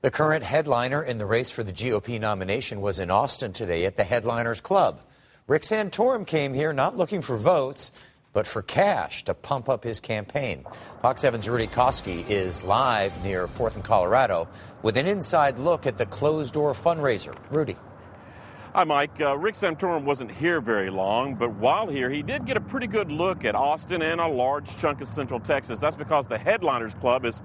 The current headliner in the race for the GOP nomination was in Austin today at the Headliners Club. Rick Santorum came here not looking for votes, but for cash to pump up his campaign. Fox 7's Rudy Koski is live near 4th and Colorado with an inside look at the closed-door fundraiser. Rudy. Hi, Mike. Rick Santorum wasn't here very long, but while here, he did get a pretty good look at Austin and a large chunk of Central Texas. That's because the Headliners Club is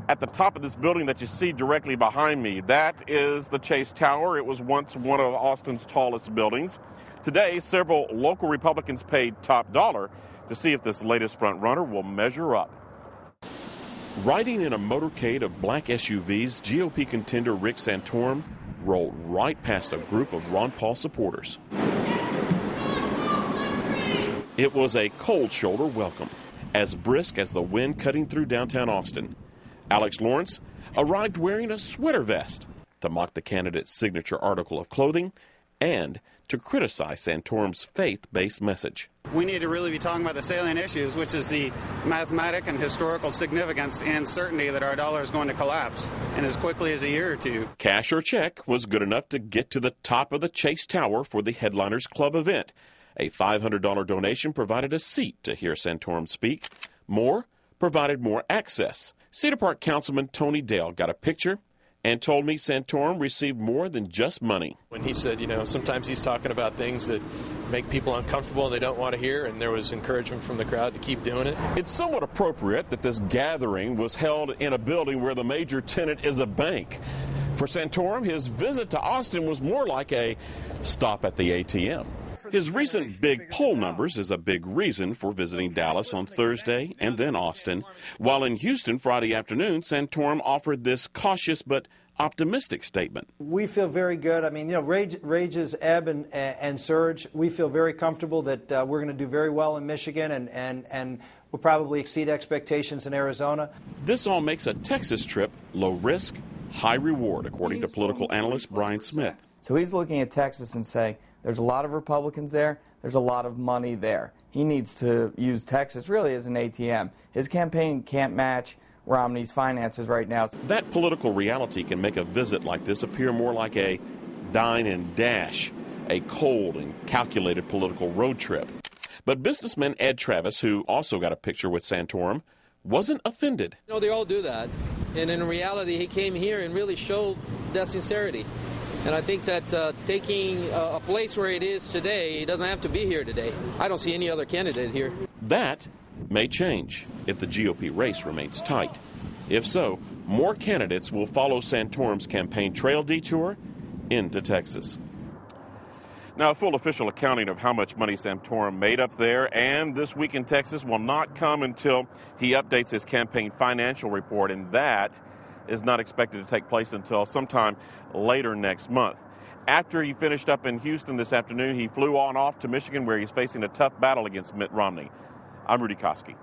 at the top of this building that you see directly behind me. That is the Chase Tower. It was once one of Austin's tallest buildings. Today, several local Republicans paid top dollar to see if this latest front-runner will measure up. Riding in a motorcade of black SUVs, GOP contender Rick Santorum rolled right past a group of Ron Paul supporters. It was a cold shoulder welcome, as brisk as the wind cutting through downtown Austin. Alex Lawrence arrived wearing a sweater vest to mock the candidate's signature article of clothing and to criticize Santorum's faith-based message. We need to really be talking about the salient issues, which is the mathematic and historical significance and certainty that our dollar is going to collapse in as quickly as a year or two. Cash or check was good enough to get to the top of the Chase Tower for the Headliners Club event. A $500 donation provided a seat to hear Santorum speak. More provided more access. Cedar Park Councilman Tony Dale got a picture and told me Santorum received more than just money. When he said, sometimes he's talking about things that make people uncomfortable and they don't want to hear, and there was encouragement from the crowd to keep doing it. It's somewhat appropriate that this gathering was held in a building where the major tenant is a bank. For Santorum, his visit to Austin was more like a stop at the ATM. His recent big poll numbers is a big reason for visiting Dallas on Thursday and then Austin. While in Houston Friday afternoon, Santorum offered this cautious but optimistic statement. We feel very good. I mean, rages ebb and surge. We feel very comfortable that we're going to do very well in Michigan and we'll probably exceed expectations in Arizona. This all makes a Texas trip low risk, high reward, according to political analyst Brian Smith. So he's looking at Texas and saying, there's a lot of Republicans there. There's a lot of money there. He needs to use Texas really as an ATM. His campaign can't match Romney's finances right now. That political reality can make a visit like this appear more like a dine and dash, a cold and calculated political road trip. But businessman Ed Travis, who also got a picture with Santorum, wasn't offended. They all do that. And in reality, he came here and really showed that sincerity. And I think that taking a place where it is today, he doesn't have to be here today. I don't see any other candidate here. That may change if the GOP race remains tight. If so, more candidates will follow Santorum's campaign trail detour into Texas. Now, a full official accounting of how much money Santorum made up there and this week in Texas will not come until he updates his campaign financial report, and that is not expected to take place until sometime later next month. After he finished up in Houston this afternoon, he flew on off to Michigan, where he's facing a tough battle against Mitt Romney. I'm Rudy Koski.